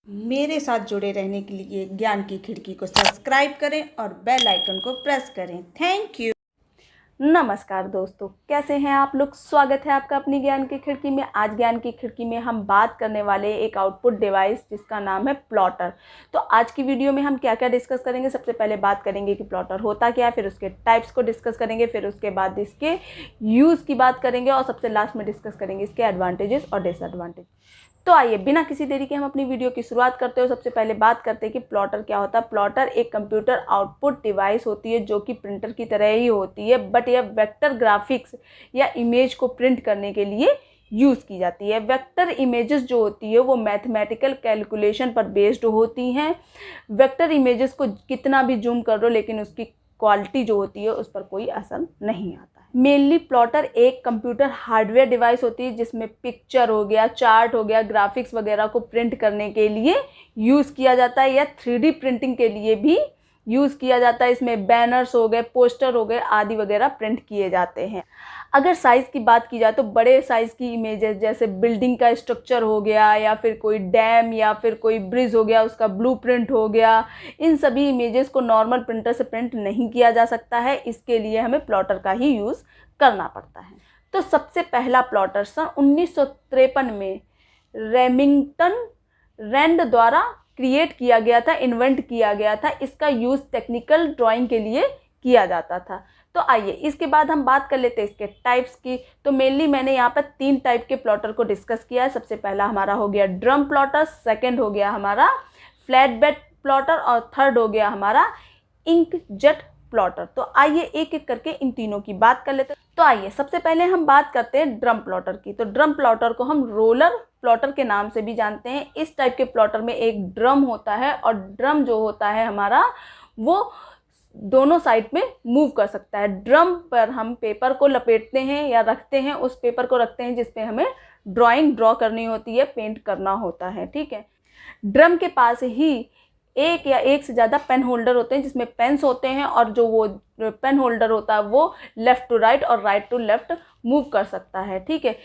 मेरे साथ जुड़े रहने के लिए ज्ञान की खिड़की को सब्सक्राइब करें और बेल आइकन को प्रेस करें। Thank you. नमस्कार दोस्तों, कैसे हैं आप लोग। स्वागत है आपका अपनी ज्ञान की खिड़की में। आज ज्ञान की खिड़की में हम बात करने वाले एक आउटपुट डिवाइस जिसका नाम है प्लॉटर। तो आज की वीडियो में हम क्या क्या डिस्कस करेंगे। सबसे पहले बात करेंगे कि प्लॉटर होता क्या है, फिर उसके टाइप्स को डिस्कस करेंगे, फिर उसके बाद इसके यूज़ की बात करेंगे और सबसे लास्ट में डिस्कस करेंगे इसके एडवांटेजेस और डिसएडवांटेज। तो आइए बिना किसी देरी के हम अपनी वीडियो की शुरुआत करते हो। सबसे पहले बात करते हैं कि प्लॉटर क्या होता है। प्लॉटर एक कंप्यूटर आउटपुट डिवाइस होती है जो कि प्रिंटर की तरह ही होती है, बट यह वेक्टर ग्राफिक्स या इमेज को प्रिंट करने के लिए यूज़ की जाती है। वेक्टर इमेजेस जो होती है वो मैथमेटिकल कैलकुलेशन पर बेस्ड होती हैं। वेक्टर इमेजेस को कितना भी जूम कर लो लेकिन उसकी क्वालिटी जो होती है उस पर कोई असर नहीं आता है। मेनली प्लॉटर एक कंप्यूटर हार्डवेयर डिवाइस होती है जिसमें पिक्चर हो गया, चार्ट हो गया, ग्राफिक्स वगैरह को प्रिंट करने के लिए यूज़ किया जाता है या 3D प्रिंटिंग के लिए भी यूज़ किया जाता है। इसमें बैनर्स हो गए, पोस्टर हो गए आदि वगैरह प्रिंट किए जाते हैं। अगर साइज़ की बात की जाए तो बड़े साइज़ की इमेजेस जैसे बिल्डिंग का स्ट्रक्चर हो गया या फिर कोई डैम या फिर कोई ब्रिज हो गया, उसका ब्लूप्रिंट हो गया, इन सभी इमेजेस को नॉर्मल प्रिंटर से प्रिंट नहीं किया जा सकता है। इसके लिए हमें प्लॉटर का ही यूज़ करना पड़ता है। तो सबसे पहला प्लॉटर सन 1953 में रेमिंगटन रैंड द्वारा क्रिएट किया गया था, इन्वेंट किया गया था। इसका यूज़ टेक्निकल ड्राइंग के लिए किया जाता था। तो आइए इसके बाद हम बात कर लेते हैं इसके टाइप्स की। तो मेनली मैंने यहाँ पर 3 टाइप के प्लॉटर को डिस्कस किया है। सबसे पहला हमारा हो गया ड्रम प्लॉटर, सेकंड हो गया हमारा फ्लैट बेड प्लॉटर और थर्ड हो गया हमारा इंकजेट प्लॉटर। तो आइए एक एक करके इन तीनों की बात कर लेते हैं। तो आइए सबसे पहले हम बात करते हैं ड्रम प्लॉटर की। तो ड्रम प्लॉटर को हम रोलर प्लॉटर के नाम से भी जानते हैं। इस टाइप के प्लॉटर में एक ड्रम होता है और ड्रम जो होता है हमारा वो दोनों साइड में मूव कर सकता है। ड्रम पर हम पेपर को लपेटते हैं या रखते हैं, उस पेपर को रखते हैं जिस पे हमें ड्रॉ करनी होती है, पेंट करना होता है। ठीक है। ड्रम के पास ही एक या एक से ज़्यादा पेन होल्डर होते हैं जिसमें पेन्स होते हैं और जो वो पेन होल्डर होता है वो लेफ़्ट टू राइट और राइट टू लेफ़्ट मूव कर सकता है। ठीक है।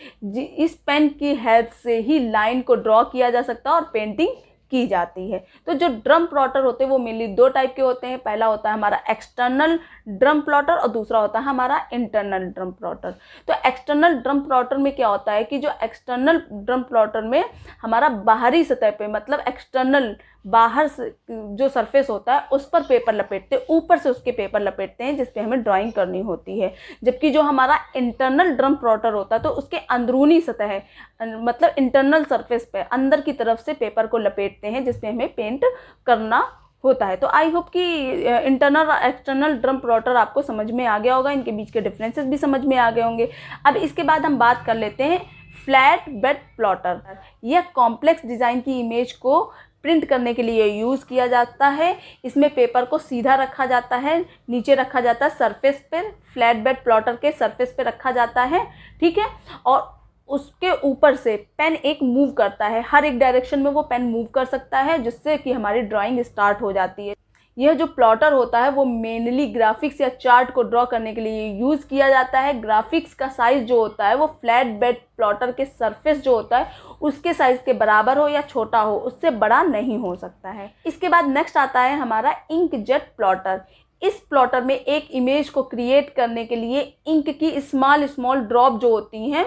इस पेन की हेल्प से ही लाइन को ड्रॉ किया जा सकता है और पेंटिंग की जाती है। तो जो ड्रम प्लॉटर होते हैं वो मेनली 2 टाइप के होते हैं। पहला होता है हमारा एक्सटर्नल ड्रम प्लॉटर और दूसरा होता है हमारा इंटरनल ड्रम प्लॉटर। तो एक्सटर्नल ड्रम प्लॉटर में क्या होता है कि जो एक्सटर्नल ड्रम प्लॉटर में हमारा बाहरी सतह पे मतलब एक्सटर्नल बाहर से जो सरफेस होता है उस पर पेपर लपेटते हैं, ऊपर से उसके पेपर लपेटते हैं जिस पे हमें ड्राइंग करनी होती है। जबकि जो हमारा इंटरनल ड्रम प्लॉटर होता है तो उसके अंदरूनी सतह मतलब इंटरनल सरफेस पे अंदर की तरफ से पेपर को लपेटते हैं जिस पे हमें पेंट करना होता है। तो आई होप कि इंटरनल और एक्सटर्नल ड्रम प्लॉटर आपको समझ में आ गया होगा, इनके बीच के डिफरेंसेस भी समझ में आ गए होंगे। अब इसके बाद हम बात कर लेते हैं फ्लैट बेड प्लॉटर। यह कॉम्प्लेक्स डिज़ाइन की इमेज को प्रिंट करने के लिए यूज़ किया जाता है। इसमें पेपर को सीधा रखा जाता है, नीचे रखा जाता है सरफेस पर, फ्लैट बेड प्लॉटर के सरफेस पे रखा जाता है। ठीक है। और उसके ऊपर से पेन एक मूव करता है, हर एक डायरेक्शन में वो पेन मूव कर सकता है जिससे कि हमारी ड्राइंग स्टार्ट हो जाती है। यह जो प्लॉटर होता है वो मेनली ग्राफिक्स या चार्ट को ड्रॉ करने के लिए यूज़ किया जाता है। ग्राफिक्स का साइज़ जो होता है वो फ्लैट बेड प्लॉटर के सरफेस जो होता है उसके साइज़ के बराबर हो या छोटा हो, उससे बड़ा नहीं हो सकता है। इसके बाद नेक्स्ट आता है हमारा इंकजेट प्लॉटर। इस प्लॉटर में एक इमेज को क्रिएट करने के लिए इंक की स्मॉल ड्रॉप जो होती हैं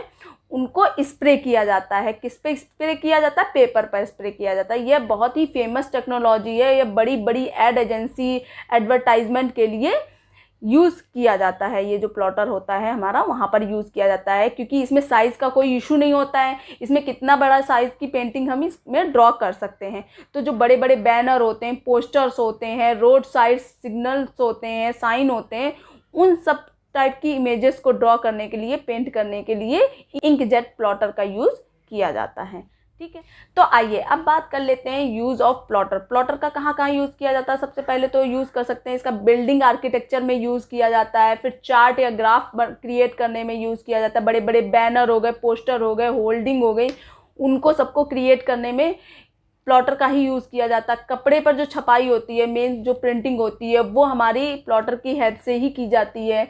उनको स्प्रे किया जाता है। किस पे स्प्रे किया जाता है? पेपर पर स्प्रे किया जाता है। यह बहुत ही फेमस टेक्नोलॉजी है। यह बड़ी बड़ी एड एजेंसी एडवर्टाइजमेंट के लिए यूज़ किया जाता है। ये जो प्लॉटर होता है हमारा वहाँ पर यूज़ किया जाता है क्योंकि इसमें साइज़ का कोई इशू नहीं होता है। इसमें कितना बड़ा साइज़ की पेंटिंग हम इसमें ड्रॉ कर सकते हैं। तो जो बड़े बड़े बैनर होते हैं, पोस्टर्स होते हैं, रोड साइड सिग्नल्स होते हैं, साइन होते हैं, उन सब टाइप की इमेजेस को ड्रॉ करने के लिए, पेंट करने के लिए इंकजेट प्लॉटर का यूज़ किया जाता है। ठीक है। तो आइए अब बात कर लेते हैं यूज़ ऑफ प्लॉटर। प्लॉटर का कहाँ कहाँ यूज़ किया जाता है। सबसे पहले तो यूज़ कर सकते हैं इसका बिल्डिंग आर्किटेक्चर में यूज़ किया जाता है, फिर चार्ट या ग्राफ क्रिएट करने में यूज़ किया जाता है। बड़े बड़े बैनर हो गए, पोस्टर हो गए, होल्डिंग हो गई, उनको सबको क्रिएट करने में प्लॉटर का ही यूज़ किया जाता है। कपड़े पर जो छपाई होती है, मेन जो प्रिंटिंग होती है वो हमारी प्लॉटर की हेल्प से ही की जाती है।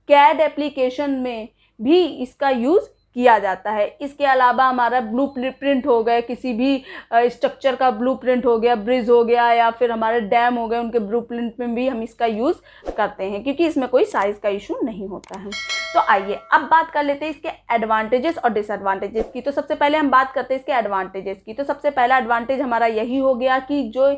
कैड एप्लीकेशन में भी इसका यूज़ किया जाता है। इसके अलावा हमारा ब्लू प्रिंट हो गए, किसी भी स्ट्रक्चर का ब्लू प्रिंट हो गया, ब्रिज हो गया या फिर हमारे डैम हो गए, उनके ब्लू प्रिंट में भी हम इसका यूज़ करते हैं क्योंकि इसमें कोई साइज़ का इशू नहीं होता है। तो आइए अब बात कर लेते हैं इसके एडवांटेजेस और डिसएडवांटेजेस की। तो सबसे पहले हम बात करते हैं इसके एडवांटेजेस की। तो सबसे पहला एडवांटेज हमारा यही हो गया कि जो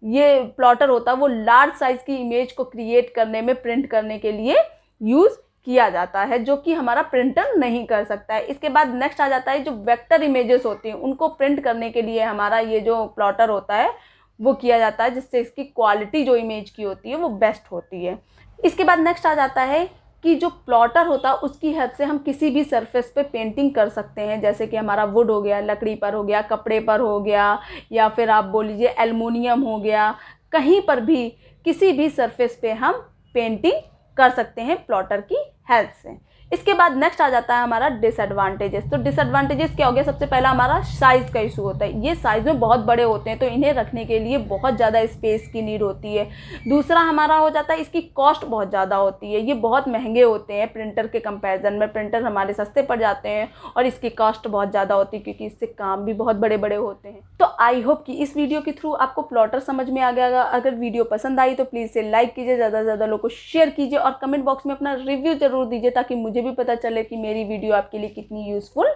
ये प्लॉटर होता है वो लार्ज साइज़ की इमेज को क्रिएट करने में, प्रिंट करने के लिए यूज़ किया जाता है, जो कि हमारा प्रिंटर नहीं कर सकता है। इसके बाद नेक्स्ट आ जाता है जो वेक्टर इमेजेस होती हैं उनको प्रिंट करने के लिए हमारा ये जो प्लॉटर होता है वो किया जाता है, जिससे इसकी क्वालिटी जो इमेज की होती है वो बेस्ट होती है। इसके बाद नेक्स्ट आ जाता है कि जो प्लॉटर होता है उसकी हेल्प से हम किसी भी सरफेस पे पेंटिंग कर सकते हैं, जैसे कि हमारा वुड हो गया, लकड़ी पर हो गया, कपड़े पर हो गया, या फिर आप बोल लीजिए एल्युमिनियम हो गया, कहीं पर भी किसी भी सरफेस पे हम पेंटिंग कर सकते हैं प्लॉटर की हेल्प से। इसके बाद नेक्स्ट आ जाता है हमारा डिसएडवांटेजेस। तो डिसएडवांटेजेस क्या हो गया? सबसे पहला हमारा साइज़ का इशू होता है। ये साइज़ में बहुत बड़े होते हैं तो इन्हें रखने के लिए बहुत ज़्यादा स्पेस की नीड होती है। दूसरा हमारा हो जाता है इसकी कॉस्ट बहुत ज़्यादा होती है, ये बहुत महंगे होते हैं प्रिंटर के कंपैरिजन में। प्रिंटर हमारे सस्ते पड़ जाते हैं और इसकी कॉस्ट बहुत ज़्यादा होती है क्योंकि इससे काम भी बहुत बड़े बड़े होते हैं। तो आई होप कि इस वीडियो के थ्रू आपको प्लॉटर समझ में आ गया। अगर वीडियो पसंद आई तो प्लीज़ इसे लाइक कीजिए, ज़्यादा से ज़्यादा लोगों को शेयर कीजिए और कमेंट बॉक्स में अपना रिव्यू ज़रूर दीजिए ताकि मुझे भी पता चले कि मेरी वीडियो आपके लिए कितनी यूज़फुल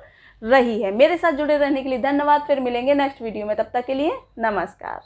रही है। मेरे साथ जुड़े रहने के लिए धन्यवाद। फिर मिलेंगे नेक्स्ट वीडियो में, तब तक के लिए नमस्कार।